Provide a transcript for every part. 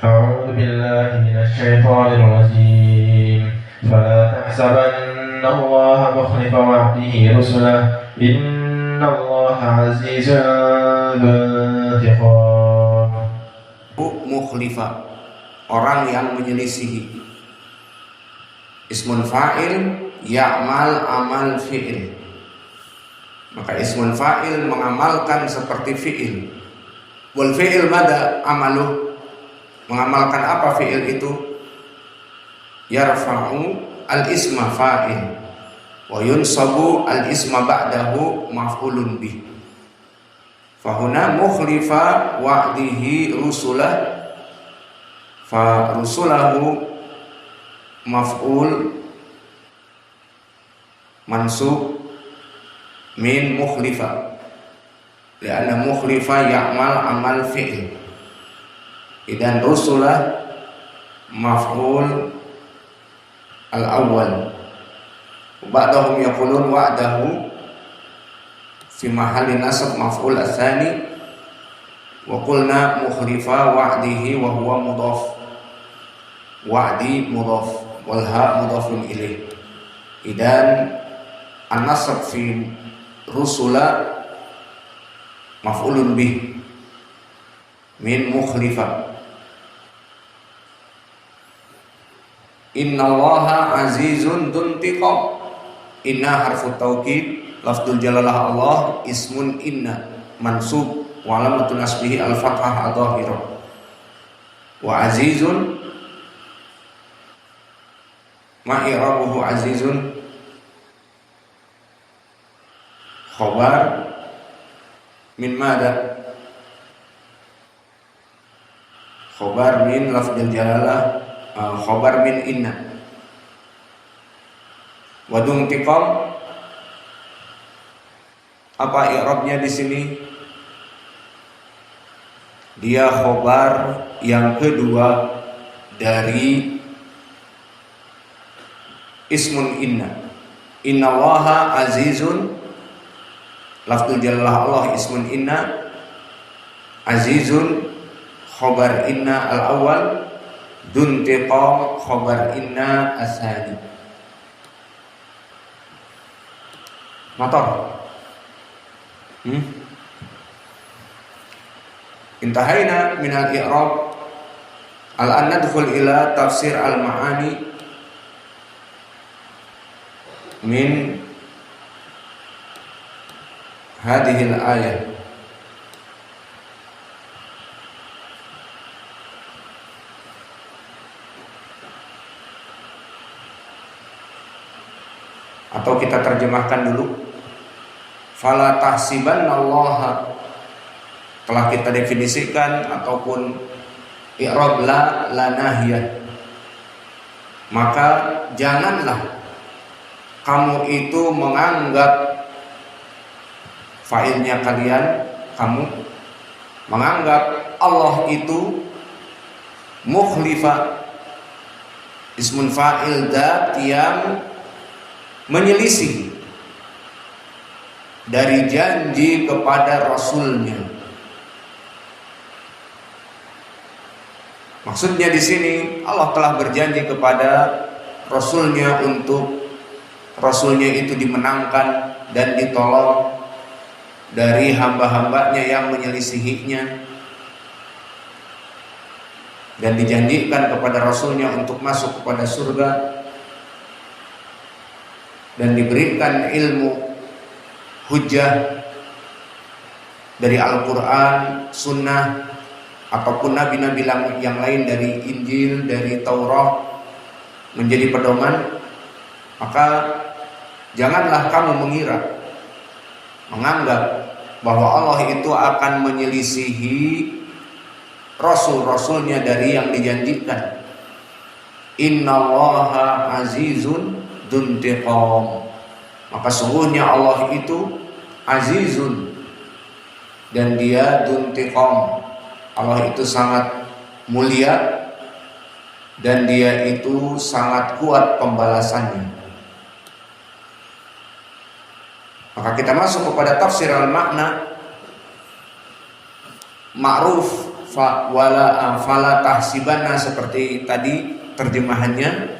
أعوذ بالله من الشيطان الرجيم فلا تحسبن الله مخلف وعده رسله إن الله عزيز ذو انتقام. Mukhlifa, orang yang menyelisihi. Ismun fa'il ya'mal amal fi'il. Maka ismun fa'il mengamalkan seperti fi'il. Wal fi'il mada amaluh. Mengamalkan apa fi'il itu? Yarfa'u al-isma fa'il wa yunsabu al-isma ba'dahu maf'ulun bih. Fahuna mukhlifa wa'dihi rusulah, fa rusulahu maf'ul mansub min mukhlifa, lianna mukhlifa ya'mal amal fi'il. Idan rusulah maf'ul al-awwal, ba'dahum yaqulun wa'dahu fi mahalli nasab maf'ul ats-tsani, wa qulna mukhlifa wa'dihi wa huwa mudhaf, wa'di mudhaf wal ha mudhafun ilaih. Idan an-nasab fi rusula maf'ulun bih min mukhlifa. Innallaha azizun dzuntiqam. Inna harfu taukid, lafdzul jalalah Allah, ismun inna mansub wa alamatun nasbihi al-fathah adh-dhahirah. Wa azizun ma i'rabuhu azizun khabar min mada? Khabar min lafdzul jalalah, khabar min inna. Wa dzuntiqam, apa i'rabnya di sini? Dia khobar yang kedua dari ismun inna. Innallaha azizun, lafdzul jalalah Allah ismun inna, azizun khobar inna al-awwal, duntiqam khobar inna as-sani. Motor. Intahaina min al-i'rab. Al-an nadkhul ila tafsir al-ma'ani min hadhihi al-ayah. Atau kita terjemahkan dulu. Fala tahsibannallaha, telah kita definisikan ataupun i'rab la nahiyah. Maka janganlah kamu itu menganggap, fa'ilnya kalian, kamu menganggap Allah itu mukhlifa, ismun fa'il dzat yang menyelisih dari janji kepada Rasulnya. Maksudnya di sini Allah telah berjanji kepada Rasulnya untuk Rasulnya itu dimenangkan dan ditolong dari hamba-hambanya yang menyelisihinya, dan dijanjikan kepada Rasulnya untuk masuk kepada surga dan diberikan ilmu hujjah dari Al-Quran, Sunnah, ataupun nabi-nabi yang lain dari Injil, dari Taurat menjadi pedoman. Maka janganlah kamu menganggap bahwa Allah itu akan menyelisihi Rasul-Rasulnya dari yang dijanjikan. Innallaha azizun dzuntiqam. Maka sungguhnya Allah itu azizun dan dia dzuntiqam. Allah itu sangat mulia dan dia itu sangat kuat pembalasannya. Maka kita masuk kepada tafsir al-makna. Ma'ruf fala tahsibanna seperti tadi terjemahannya,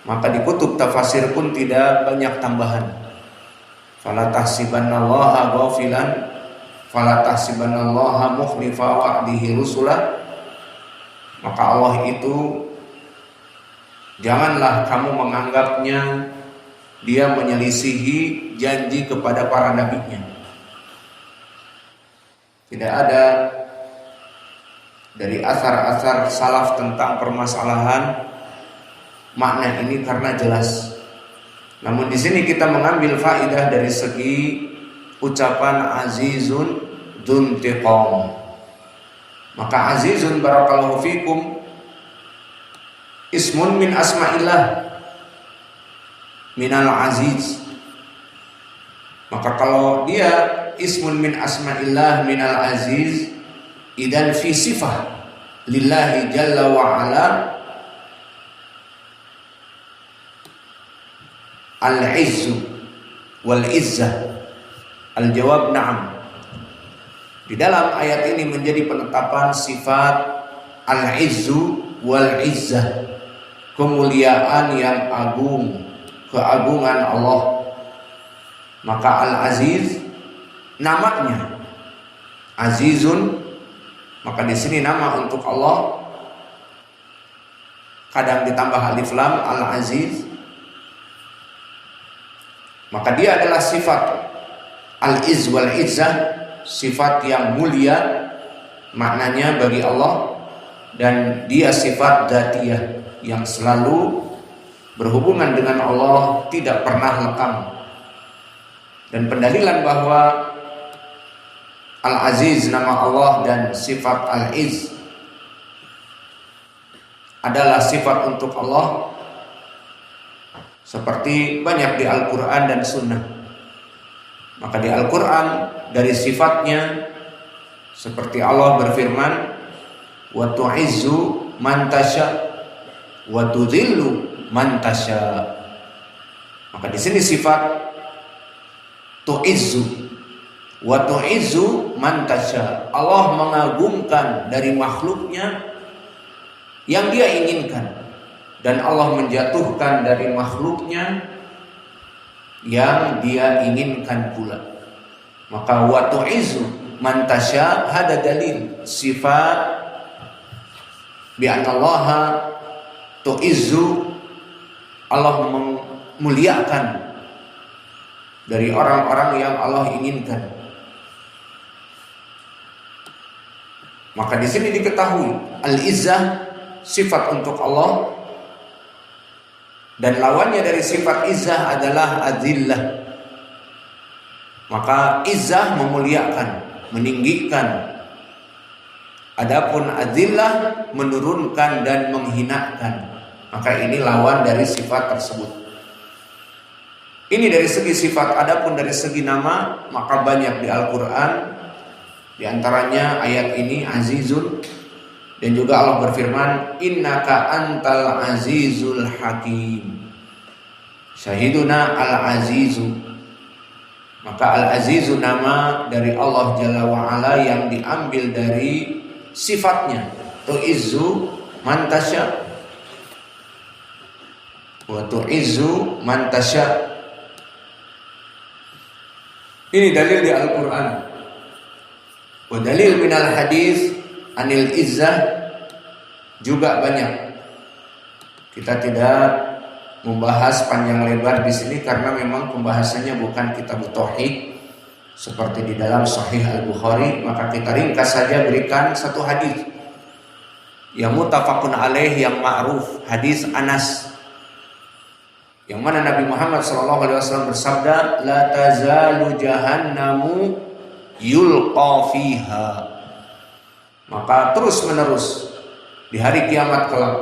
maka di kutub tafsir pun tidak banyak tambahan. Fala tahsibannallaha ghafilan, fala tahsibannallaha mukhlifa wa'dihi rusulah. Maka Allah itu janganlah kamu menganggapnya dia menyelisihi janji kepada para nabinya. Tidak ada dari asar-asar salaf tentang permasalahan makna ini karena jelas. Namun di sini kita mengambil faidah dari segi ucapan azizun dzuntiqam. Maka azizun barakallahu fikum ismun min asma'illah minal aziz. Maka kalau dia ismun min asma'illah minal aziz, idan fi sifah lillahi jalla wa ala al-izzu wal izzah. Al-jawab na'am. Di dalam ayat ini menjadi penetapan sifat al-izzu wal izzah, kemuliaan yang agung, keagungan Allah. Maka al-aziz namanya azizun, maka di sini nama untuk Allah kadang ditambah alif lam al-aziz. Maka dia adalah sifat al-izz wal izzah, sifat yang mulia maknanya bagi Allah, dan dia sifat dzatiyah yang selalu berhubungan dengan Allah, tidak pernah lekang. Dan pendalilan bahwa Al-Aziz nama Allah dan sifat Al-Izz adalah sifat untuk Allah seperti banyak di Al-Quran dan Sunnah. Maka di Al-Quran dari sifatnya seperti Allah berfirman, wa tu'izzu man tasya wa tudhillu man tasya. Maka di sini sifat tu'izzu wa tu'izzu man tasya. Allah mengagungkan dari makhluknya yang dia inginkan, dan Allah menjatuhkan dari makhluknya yang dia inginkan pula. Maka wa tu'izzu man tasya hada dalil sifat bi anna Allah tu'izzu, Allah memuliakan dari orang-orang yang Allah inginkan. Maka di sini diketahui al-izzah sifat untuk Allah, dan lawannya dari sifat izzah adalah adzillah. Maka izzah memuliakan, meninggikan, adapun adzillah menurunkan dan menghinakan. Maka ini lawan dari sifat tersebut. Ini dari segi sifat. Adapun dari segi nama, maka banyak di Al-Quran. Di antaranya ayat ini azizun, dan juga Allah berfirman innaka antal azizul hakim. Syahiduna al-azizu. Maka al-azizu nama dari Allah Jalla wa'ala yang diambil dari sifatnya. Tu'izzu man tasya wa tu'izzu man tasya. Ini dalil di Al-Quran. Wa dalil minal hadis anil izzah juga banyak. Kita tidak membahas panjang lebar di sini karena memang pembahasannya bukan kitab tauhid seperti di dalam Sahih Al-Bukhari. Maka kita ringkas saja, berikan satu hadis yang muttafaqun alaih, yang ma'ruf, hadis Anas, yang mana Nabi Muhammad SAW bersabda, la tazalu jahannamu yulqa fiha. Maka terus menerus di hari kiamat kelak,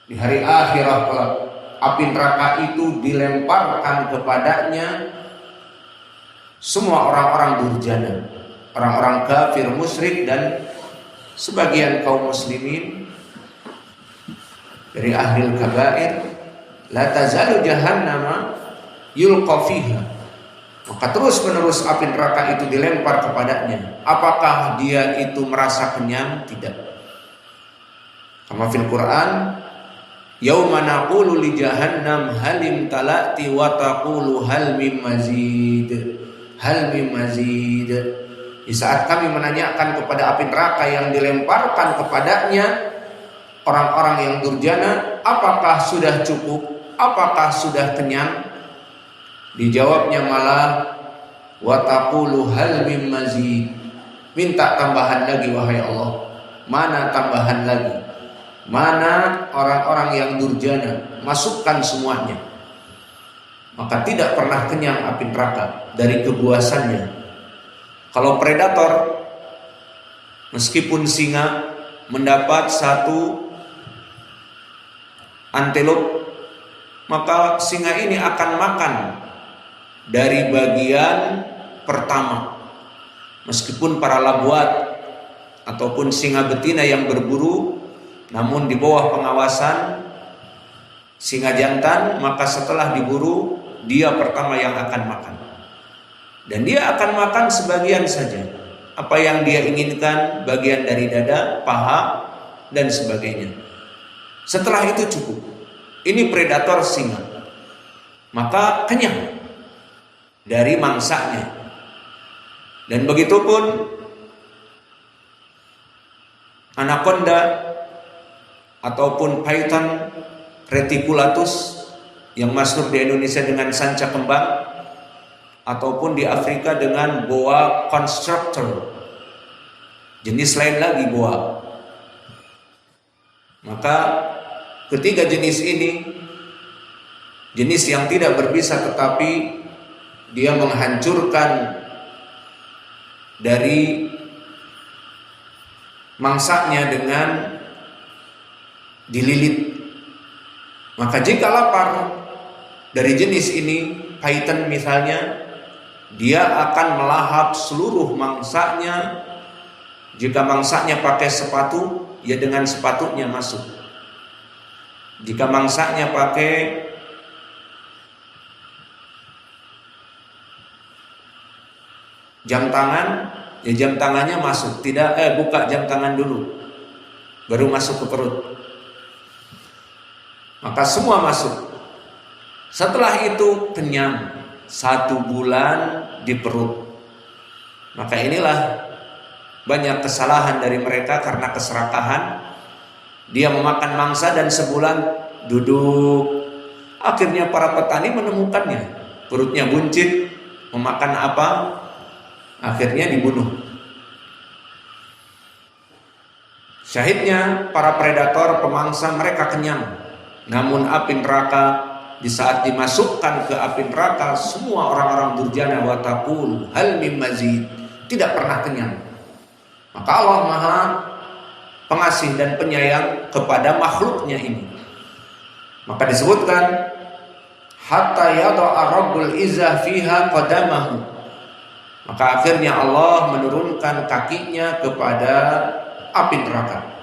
di hari akhirat kelak, api neraka itu dilemparkan kepadanya semua orang-orang durjana, orang-orang kafir, musyrik, dan sebagian kaum muslimin dari ahlul kabair. La tazalu jahannama yulqa fiha. maka terus-menerus api neraka itu dilempar kepadanya. Apakah dia itu merasa kenyang? Tidak. Kama fil Quran, yauma naqulu li jahannam halim talati wa taqulu hal mim mazid. Hal mim mazid. Di saat kami menanyakan kepada api neraka yang dilemparkan kepadanya orang-orang yang durjana, apakah sudah cukup? Apakah sudah kenyang? Dijawabnya malah wa taqulu hal mim mazid. Minta tambahan lagi wahai Allah. Mana tambahan lagi? Mana orang-orang yang durjana? Masukkan semuanya. Maka tidak pernah kenyang api neraka dari kebuasannya. Kalau predator, meskipun singa mendapat satu antelop, maka singa ini akan makan dari bagian pertama. Meskipun para labuat ataupun singa betina yang berburu, namun di bawah pengawasan singa jantan, maka setelah diburu dia pertama yang akan makan. Dan dia akan makan sebagian saja. Apa yang dia inginkan, bagian dari dada, paha, dan sebagainya. Setelah itu cukup. Ini predator singa. Maka kenyang dari mangsanya. Dan begitupun anaconda ataupun python reticulatus yang masuk di Indonesia dengan sanca kembang, ataupun di Afrika dengan boa constrictor, jenis lain lagi boa. Maka ketiga jenis ini jenis yang tidak berbisa, tetapi dia menghancurkan dari mangsanya dengan dililit. Maka jika lapar dari jenis ini, python misalnya, dia akan melahap seluruh mangsanya. Jika mangsanya pakai sepatu, ya dengan sepatunya masuk. Jika mangsanya pakai jam tangan, ya jam tangannya masuk. Tidak, buka jam tangan dulu, baru masuk ke perut. Maka semua masuk. Setelah itu kenyang 1 bulan di perut. Maka inilah banyak kesalahan dari mereka karena keserakahan. Dia memakan mangsa dan sebulan duduk. Akhirnya para petani menemukannya, perutnya buncit, memakan apa? Akhirnya dibunuh. Syahidnya para predator pemangsa mereka kenyang. Namun api neraka, di saat dimasukkan ke api neraka, semua orang-orang durjana wa taqul hal mim mazid, tidak pernah kenyang. Maka Allah Maha Pengasih dan Penyayang kepada makhluknya ini. Maka disebutkan hatta yada'a rabbul izzah fiha qadamahu. Maka akhirnya Allah menurunkan kakinya kepada api neraka.